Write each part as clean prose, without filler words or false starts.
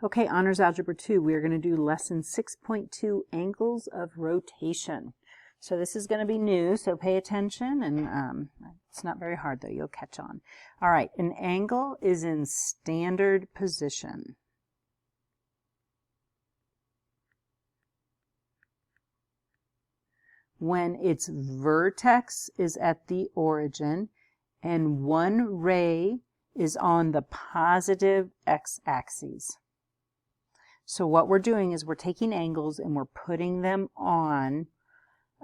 Okay, Honors Algebra 2, we are going to do lesson 6.2, angles of rotation. So this is going to be new, so pay attention, and it's not very hard though, you'll catch on. All right, an angle is in standard position. When its vertex is at the origin and one ray is on the positive x-axis. So what we're doing is we're taking angles and we're putting them on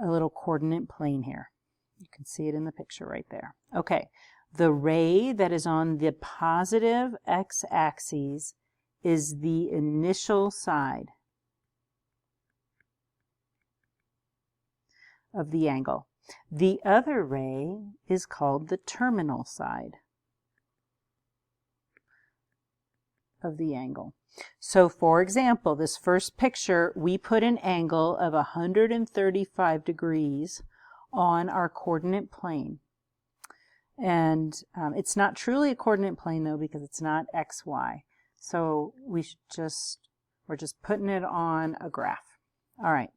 a little coordinate plane here. You can see it in the picture right there. Okay, the ray that is on the positive x-axis is the initial side of the angle. The other ray is called the terminal side of the angle. So for example, this first picture, we put an angle of 135 degrees on our coordinate plane. And it's not truly a coordinate plane though, because it's not XY. So we're just putting it on a graph. All right.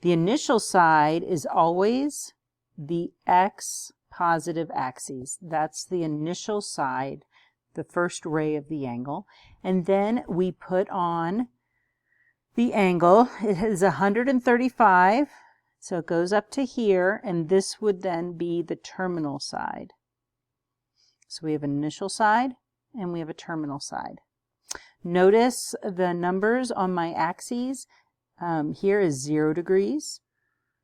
The initial side is always the X positive axis. That's the initial side, the first ray of the angle. And then we put on the angle. It is 135, so it goes up to here, and this would then be the terminal side. So we have an initial side and we have a terminal side. Notice the numbers on my axes. Here is 0 degrees.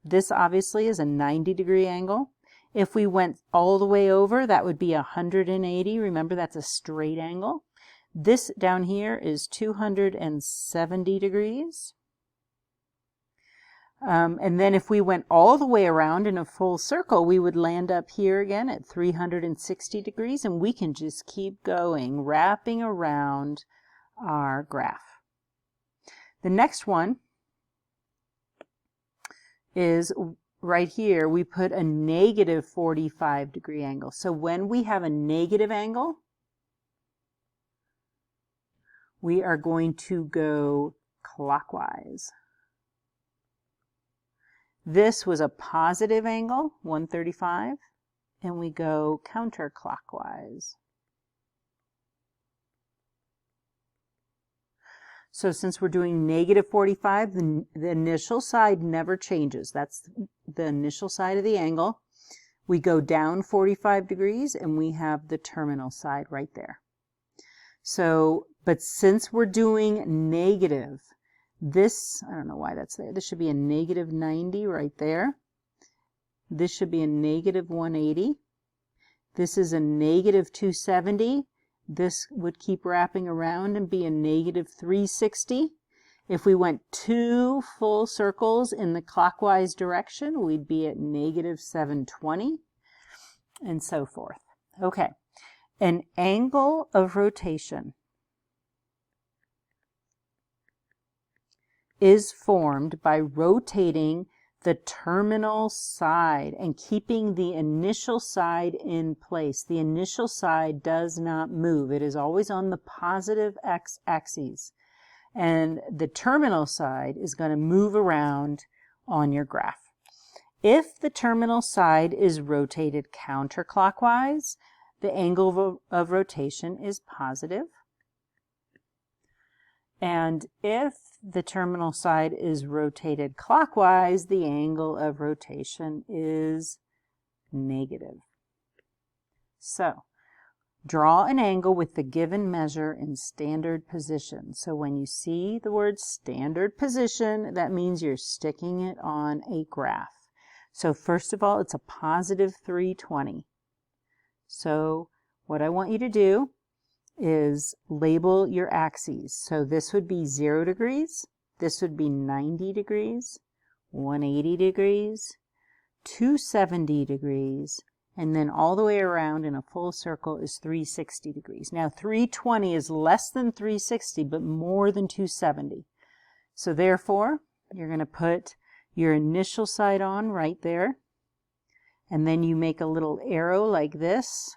This obviously is a 90-degree angle. If we went all the way over, that would be 180. Remember, that's a straight angle. This down here is 270 degrees. And then if we went all the way around in a full circle, we would land up here again at 360 degrees, and we can just keep going, wrapping around our graph. The next one is right here. We put a negative 45-degree angle. So when we have a negative angle, we are going to go clockwise. This was a positive angle, 135, and we go counterclockwise. So since we're doing negative 45, the initial side never changes. That's the initial side of the angle. We go down 45 degrees and we have the terminal side right there. So, but since we're doing negative, this, I don't know why that's there. This should be a negative 90 right there. This should be a negative 180. This is a negative 270. This would keep wrapping around and be a negative 360. If we went 2 full circles in the clockwise direction, we'd be at negative 720, and so forth. Okay, an angle of rotation is formed by rotating the terminal side and keeping the initial side in place. The initial side does not move. It is always on the positive x-axis. And the terminal side is going to move around on your graph. If the terminal side is rotated counterclockwise, the angle of rotation is positive. And if the terminal side is rotated clockwise, the angle of rotation is negative. So, draw an angle with the given measure in standard position. So when you see the word standard position, that means you're sticking it on a graph. So first of all, it's a positive 320. So what I want you to do is label your axes. So this would be 0 degrees, this would be 90 degrees, 180 degrees, 270 degrees, and then all the way around in a full circle is 360 degrees. Now 320 is less than 360, but more than 270. So therefore, you're going to put your initial side on right there, and then you make a little arrow like this.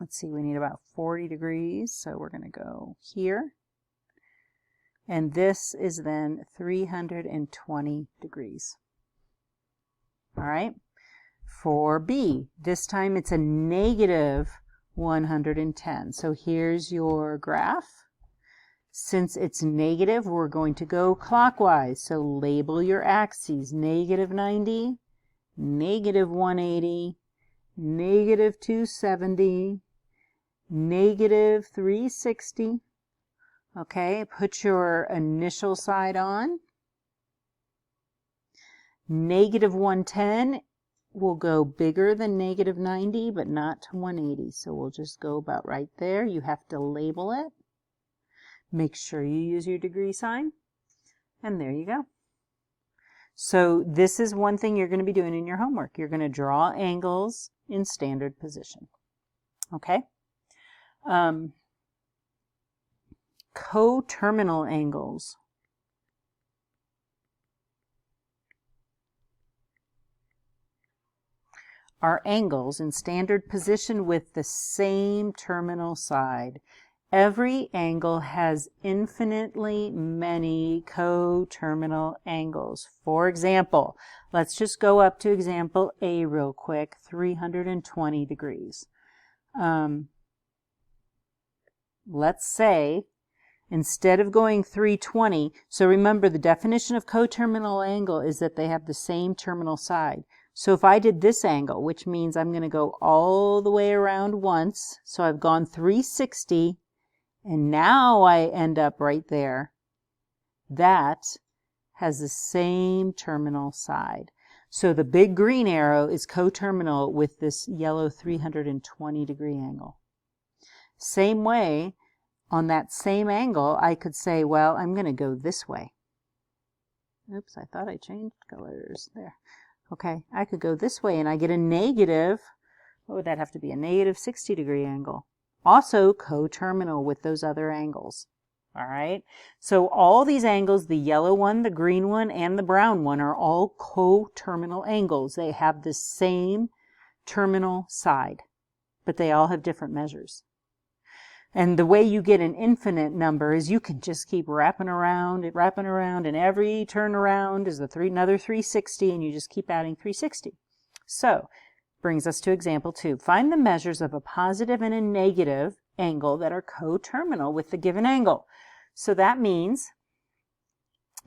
let's see, we need about 40 degrees, so we're going to go here. And this is then 320 degrees. All right. For B, this time it's a negative 110. So here's your graph. Since it's negative, we're going to go clockwise. So label your axes. Negative 90, negative 180, negative 270, negative 360. Okay, put your initial side on. Negative 110 will go bigger than negative 90, but not to 180. So we'll just go about right there. You have to label it. Make sure you use your degree sign. And there you go. So this is one thing you're going to be doing in your homework. You're going to draw angles in standard position. Okay? Coterminal angles. Are angles in standard position with the same terminal side. Every angle has infinitely many coterminal angles. For example, let's just go up to example A real quick, 320 degrees. Let's say instead of going 320, so remember the definition of coterminal angle is that they have the same terminal side. So if I did this angle, which means I'm going to go all the way around once, so I've gone 360, and now I end up right there, that has the same terminal side. So the big green arrow is coterminal with this yellow 320 degree angle. Same way, on that same angle, I could say, well, I'm going to go this way. Oops, I thought I changed colors there. Okay, I could go this way and I get a negative, what would that have to be? A negative 60 degree angle. Also coterminal with those other angles. All right, so all these angles, the yellow one, the green one, and the brown one are all coterminal angles. They have the same terminal side, but they all have different measures. And the way you get an infinite number is you can just keep wrapping around, and every turn around is another 360, and you just keep adding 360. So, brings us to example 2. Find the measures of a positive and a negative angle that are coterminal with the given angle. So that means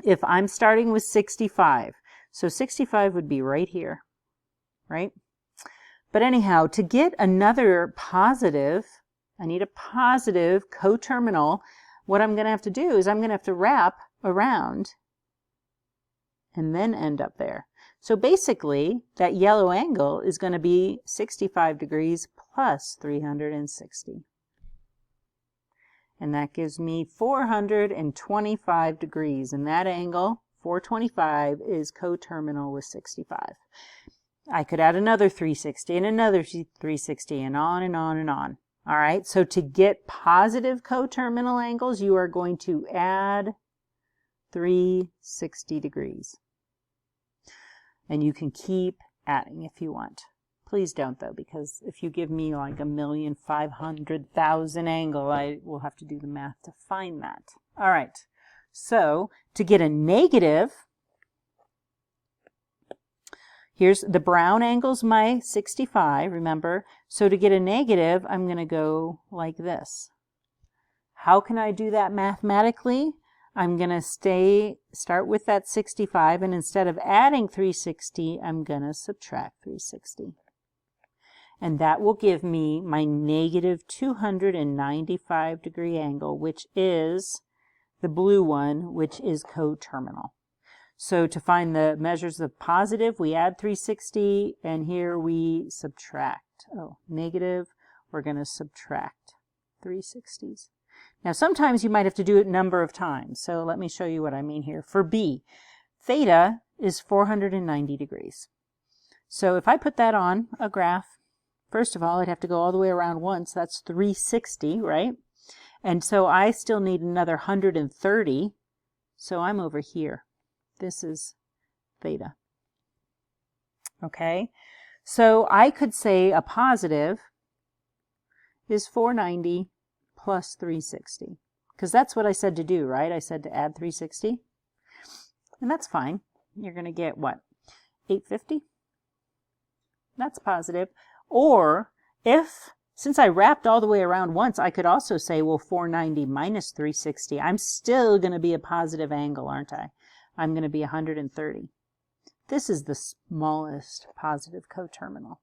if I'm starting with 65, so 65 would be right here, right? But anyhow, to get another positive, I need a positive coterminal. What I'm going to have to do is I'm going to have to wrap around and then end up there. So basically, that yellow angle is going to be 65 degrees plus 360. And that gives me 425 degrees. And that angle, 425, is coterminal with 65. I could add another 360 and another 360 and on and on and on. All right, so to get positive coterminal angles, you are going to add 360 degrees. And you can keep adding if you want. Please don't though, because if you give me like 1,500,000 angle, I will have to do the math to find that. All right, so to get a negative, here's the brown angle's my 65, remember? So to get a negative, I'm going to go like this. How can I do that mathematically? I'm going to start with that 65, and instead of adding 360, I'm going to subtract 360. And that will give me my negative 295 degree angle, which is the blue one, which is coterminal. So to find the measures of positive, we add 360, and here we subtract. Oh, negative, we're going to subtract 360s. Now sometimes you might have to do it a number of times, so let me show you what I mean here. For B, theta is 490 degrees. So if I put that on a graph, first of all, I'd have to go all the way around once. That's 360, right? And so I still need another 130, so I'm over here. This is theta. Okay, so I could say a positive is 490 plus 360. Because that's what I said to do, right? I said to add 360. And that's fine. You're going to get what? 850? That's positive. Or since I wrapped all the way around once, I could also say, well, 490 minus 360. I'm still going to be a positive angle, aren't I? I'm going to be 130. This is the smallest positive coterminal.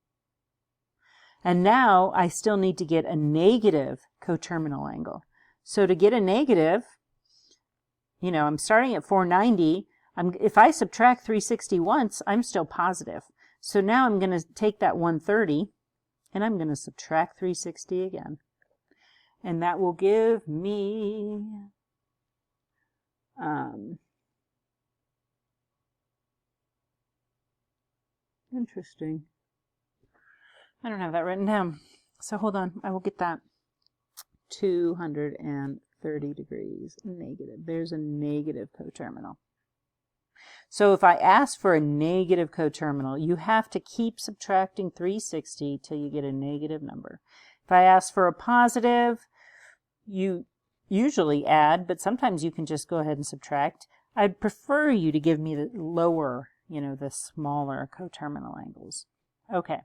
And now I still need to get a negative coterminal angle. So to get a negative, I'm starting at 490. If I subtract 360 once, I'm still positive. So now I'm going to take that 130 and I'm going to subtract 360 again. And that will give me interesting. I don't have that written down. So hold on, I will get that. 230 degrees negative. There's a negative coterminal. So if I ask for a negative coterminal, you have to keep subtracting 360 till you get a negative number. If I ask for a positive, you usually add, but sometimes you can just go ahead and subtract. I'd prefer you to give me the lower, the smaller coterminal angles. Okay.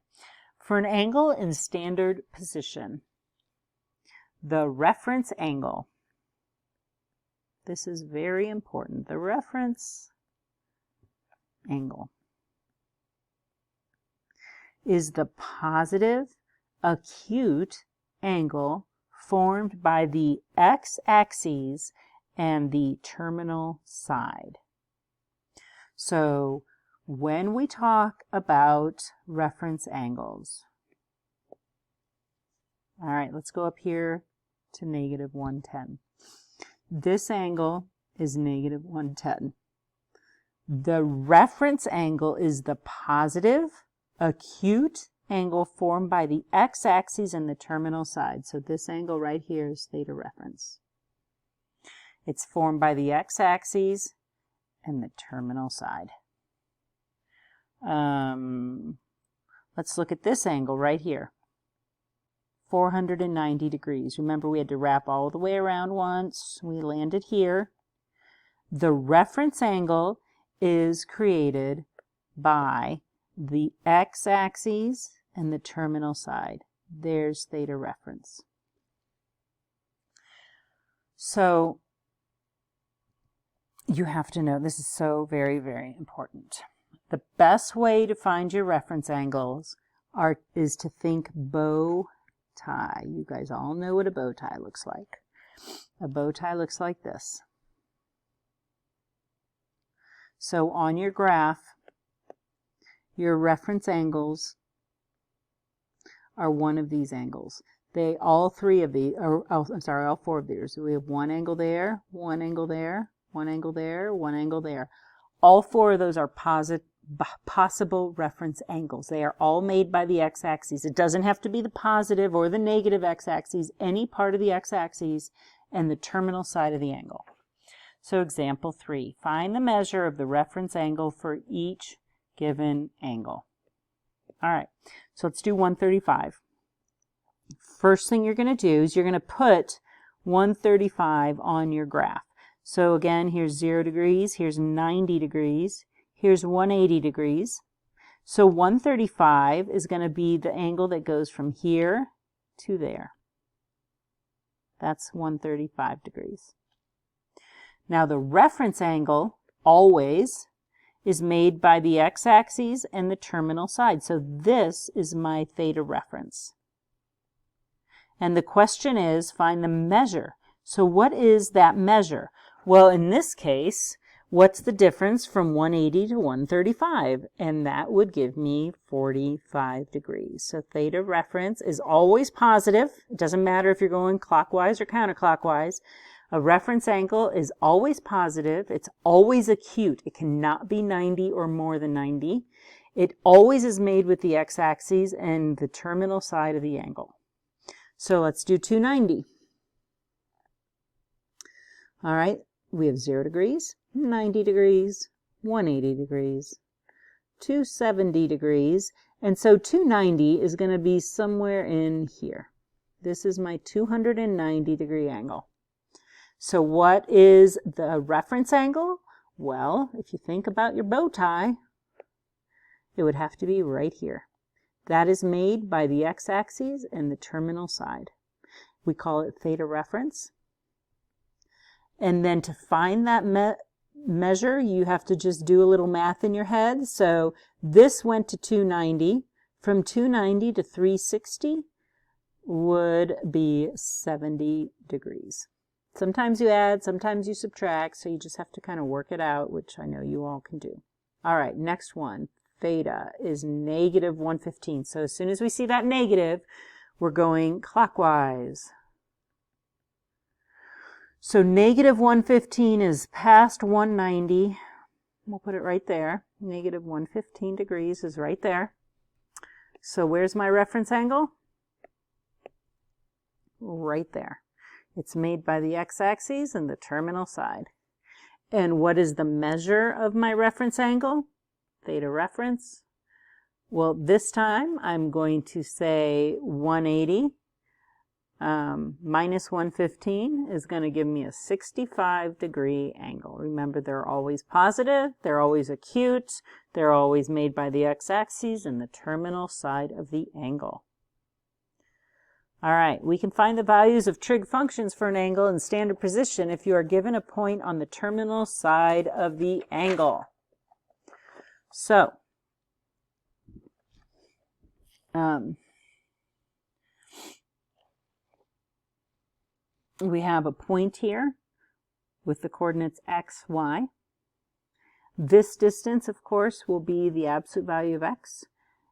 For an angle in standard position, the reference angle, this is very important, the reference angle is the positive acute angle formed by the x-axis and the terminal side. So when we talk about reference angles, all right, let's go up here to negative 110. This angle is negative 110. The reference angle is the positive acute angle formed by the x-axis and the terminal side. So this angle right here is theta reference. It's formed by the x-axis and the terminal side. Let's look at this angle right here. 490 degrees. Remember, we had to wrap all the way around once. We landed here. The reference angle is created by the x-axis and the terminal side. There's theta reference. So you have to know, this is so very, very important. The best way to find your reference angles is to think bow tie. You guys all know what a bow tie looks like. A bow tie looks like this. So on your graph, your reference angles are one of these angles. All four of these. So we have one angle there, one angle there, one angle there, one angle there. All four of those are possible reference angles. They are all made by the x-axis. It doesn't have to be the positive or the negative x-axis, any part of the x-axis and the terminal side of the angle. So example 3, find the measure of the reference angle for each given angle. All right, so let's do 135. First thing you're going to do is you're going to put 135 on your graph. So again, here's 0 degrees, here's 90 degrees, here's 180 degrees. So 135 is going to be the angle that goes from here to there. That's 135 degrees. Now the reference angle always is made by the x-axis and the terminal side. So this is my theta reference. And the question is, find the measure. So what is that measure? Well, in this case, what's the difference from 180 to 135? And that would give me 45 degrees. So theta reference is always positive. It doesn't matter if you're going clockwise or counterclockwise. A reference angle is always positive. It's always acute. It cannot be 90 or more than 90. It always is made with the x-axis and the terminal side of the angle. So let's do 290. All right, we have 0 degrees, 90 degrees, 180 degrees, 270 degrees, and so 290 is going to be somewhere in here. This is my 290-degree angle. So what is the reference angle? Well, if you think about your bow tie, it would have to be right here. That is made by the x-axis and the terminal side. We call it theta reference. And then to find that measure, you have to just do a little math in your head. So this went to 290. From 290 to 360 would be 70 degrees. Sometimes you add, sometimes you subtract, so you just have to kind of work it out, which I know you all can do. All right, next one. Theta is negative 115. So as soon as we see that negative, we're going clockwise. So negative 115 is past 190. We'll put it right there. Negative 115 degrees is right there. So where's my reference angle? Right there. It's made by the x-axis and the terminal side. And what is the measure of my reference angle? Theta reference. Well, this time I'm going to say 180 minus 115 is going to give me a 65-degree angle. Remember, they're always positive, they're always acute, they're always made by the x-axis and the terminal side of the angle. All right, we can find the values of trig functions for an angle in standard position if you are given a point on the terminal side of the angle. So, we have a point here with the coordinates x, y. This distance, of course, will be the absolute value of x.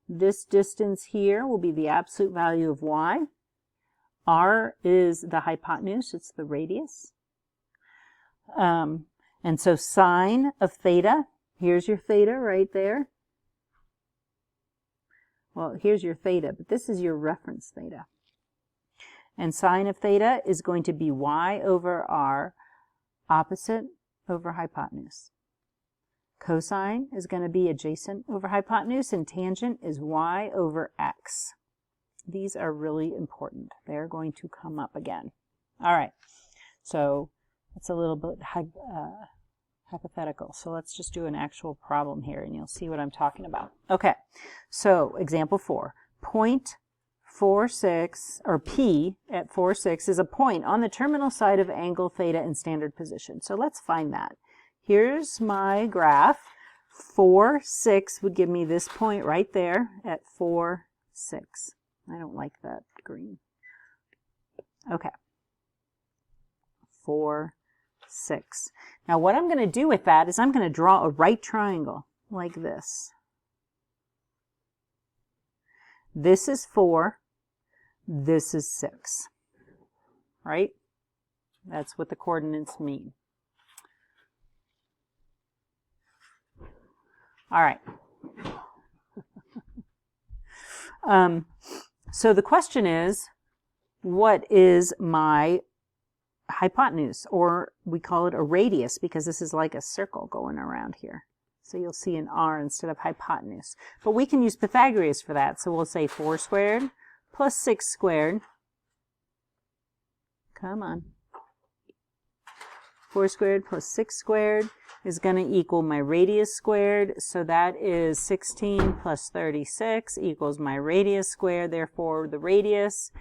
This distance here will be the absolute value of y. R is the hypotenuse, it's the radius. And so sine of theta, here's your theta right there. Well, here's your theta, but this is your reference theta. And sine of theta is going to be y over r, opposite over hypotenuse. Cosine is going to be adjacent over hypotenuse, and tangent is y over x. These are really important. They're going to come up again. All right, so that's a little bit hypothetical. So let's just do an actual problem here, and you'll see what I'm talking about. Okay, so example 4. Point 46, or P at 46 is a point on the terminal side of angle theta in standard position. So let's find that. Here's my graph. 4, 6 would give me this point right there at 4, 6. I don't like that green. Okay. 4, 6. Now what I'm going to do with that is I'm going to draw a right triangle like this. This is 4. This is 6. Right? That's what the coordinates mean. All right. So the question is, what is my hypotenuse? Or we call it a radius because this is like a circle going around here. So you'll see an r instead of hypotenuse. But we can use Pythagoras for that. So we'll say 4 squared plus 6 squared. Come on. 4 squared plus 6 squared is going to equal my radius squared. So that is 16 plus 36 equals my radius squared. Therefore, the radius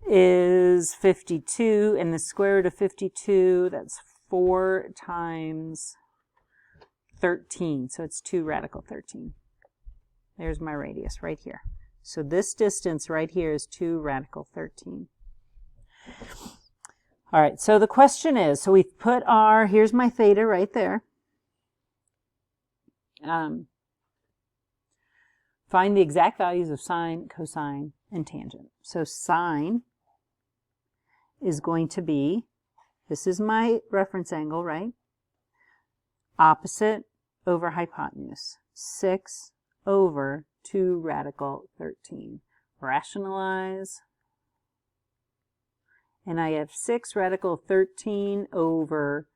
is 52. And the square root of 52, that's 4 times 13. So it's 2 radical 13. There's my radius right here. So this distance right here is 2 radical 13. All right, so the question is, so we've put our, here's my theta right there. Find the exact values of sine, cosine, and tangent. So sine is going to be, this is my reference angle, right? Opposite over hypotenuse. 6 over 2 radical 13. Rationalize. And I have 6 radical 13 over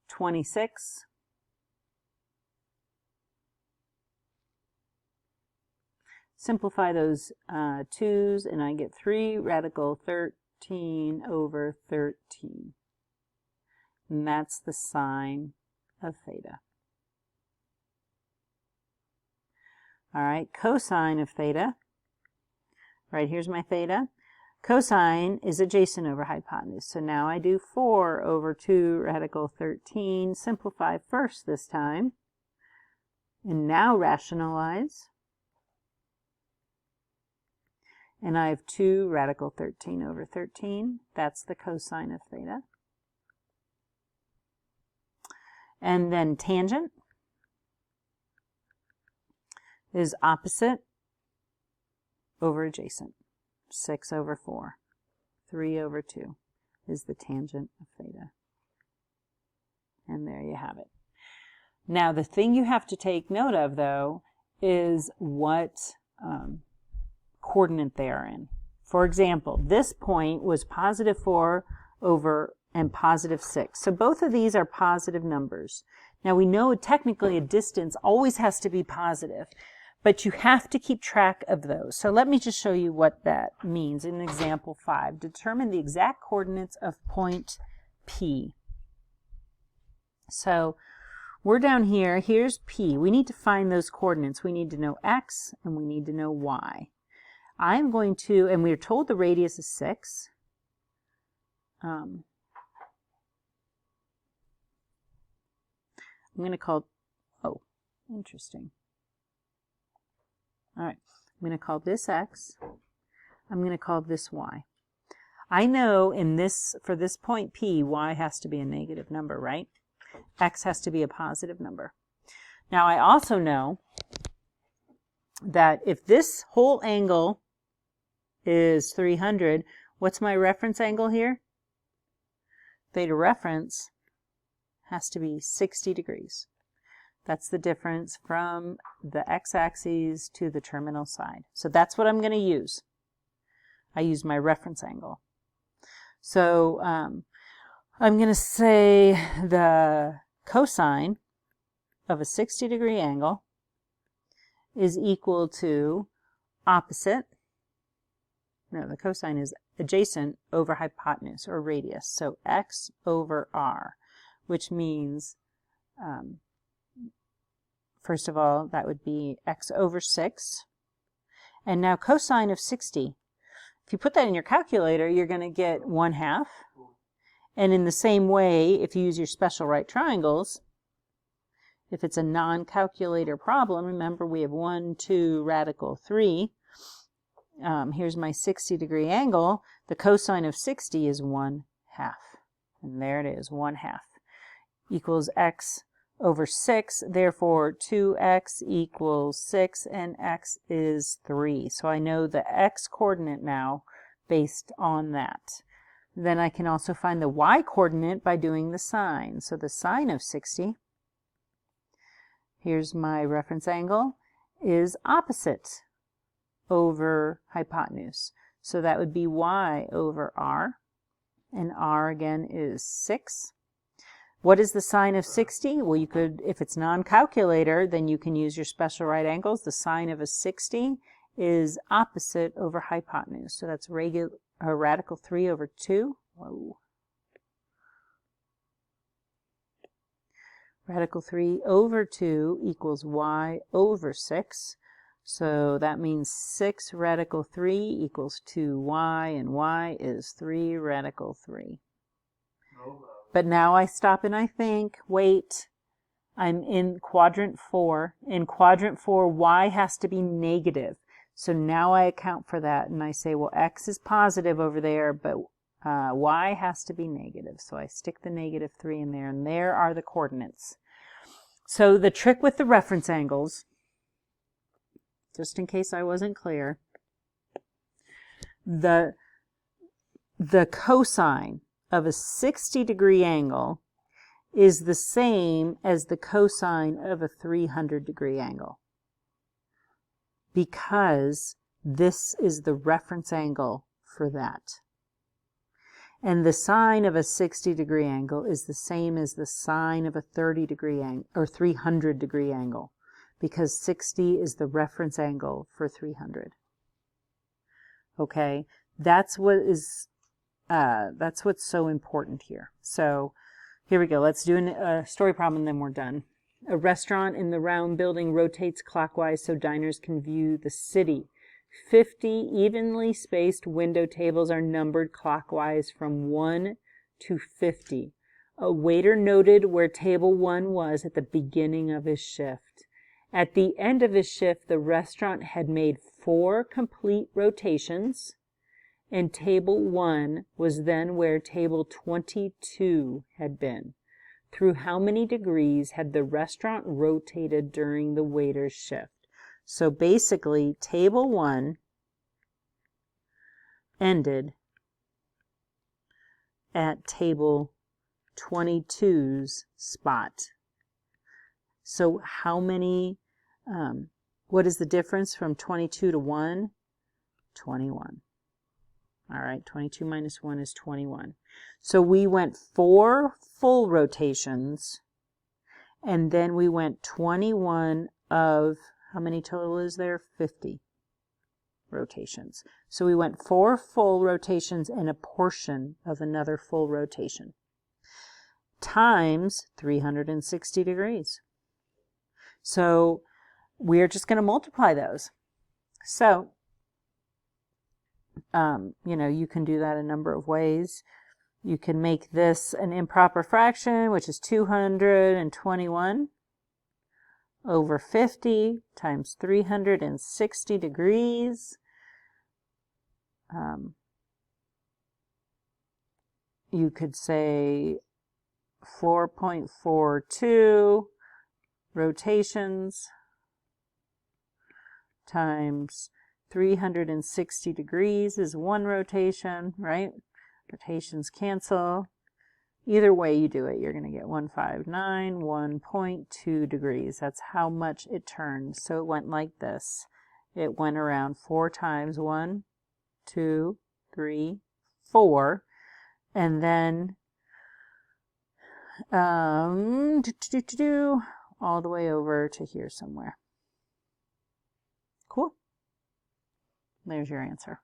26. Simplify those 2's, and I get 3 radical 13 over 13. And that's the sine of theta. All right, cosine of theta. Right, here's my theta. Cosine is adjacent over hypotenuse. So now I do 4 over 2 radical 13. Simplify first this time. And now rationalize. And I have 2 radical 13 over 13. That's the cosine of theta. And then tangent is opposite over adjacent. 6 over 4. 3 over 2 is the tangent of theta. And there you have it. Now the thing you have to take note of, though, is what coordinate they are in. For example, this point was positive 4 over and positive 6. So both of these are positive numbers. Now we know technically a distance always has to be positive, but you have to keep track of those. So let me just show you what that means in example 5. Determine the exact coordinates of point P. So we're down here. Here's P. We need to find those coordinates. We need to know X and we need to know Y. I'm going to, and we're told the radius is 6. I'm going to call, oh, interesting. All right, I'm going to call this X. I'm going to call this Y. I know in this, for this point P, Y has to be a negative number, right? X has to be a positive number. Now I also know that if this whole angle is 300, what's my reference angle here? Theta reference has to be 60 degrees. That's the difference from the x-axis to the terminal side. So that's what I'm going to use. I use my reference angle. So I'm going to say the cosine of a 60-degree angle is equal to opposite. No, the cosine is adjacent over hypotenuse or radius. So x over r, which means first of all, that would be x over 6. And now cosine of 60. If you put that in your calculator, you're going to get 1/2. And in the same way, if you use your special right triangles, if it's a non-calculator problem, remember we have 1, 2, radical 3. Here's my 60-degree angle. The cosine of 60 is 1/2. And there it is, 1/2 equals x over 6. Therefore, 2x equals 6, and x is 3. So I know the x coordinate now based on that. Then I can also find the y coordinate by doing the sine. So the sine of 60, here's my reference angle, is opposite over hypotenuse. So that would be y over r, and r again is 6. What is the sine of 60? Well, you could, if it's non-calculator, then you can use your special right angles. The sine of a 60 is opposite over hypotenuse. So that's radical 3 over 2. Whoa. Radical 3 over 2 equals y over 6. So that means 6 radical 3 equals 2y, and y is 3 radical 3. But now I stop and I think, wait, I'm in quadrant 4. In quadrant 4, y has to be negative. So now I account for that and I say, well, x is positive over there, but y has to be negative. So I stick the negative 3 in there, and there are the coordinates. So the trick with the reference angles, just in case I wasn't clear, the cosine of a 60-degree angle is the same as the cosine of a 300-degree angle, because this is the reference angle for that. And the sine of a 60-degree angle is the same as the sine of a 30-degree angle or 300-degree angle, because 60 is the reference angle for 300. Okay, that's what's so important here. So here we go. Let's do a story problem and then we're done. A restaurant in the round building rotates clockwise so diners can view the city. 50 evenly spaced window tables are numbered clockwise from 1 to 50. A waiter noted where table 1 was at the beginning of his shift. At the end of his shift, the restaurant had made 4 complete rotations, and table 1 was then where table 22 had been. Through how many degrees had the restaurant rotated during the waiter's shift? So basically, table 1 ended at table 22's spot. So how many, what is the difference from 22 to 1? 21. All right, 22 minus 1 is 21. So we went 4 full rotations, and then we went 21 of, how many total is there? 50 rotations. So we went 4 full rotations and a portion of another full rotation, times 360 degrees. So we're just going to multiply those. So, you know, you can do that a number of ways. You can make this an improper fraction, which is 221 over 50 times 360 degrees. You could say 4.42 rotations times 360 degrees is 1 rotation, right? Rotations cancel. Either way you do it, you're going to get 1,591.2 degrees. That's how much it turned. So it went like this. It went around 4 times, 1, 2, 3, 4, and then all the way over to here somewhere. Cool. There's your answer.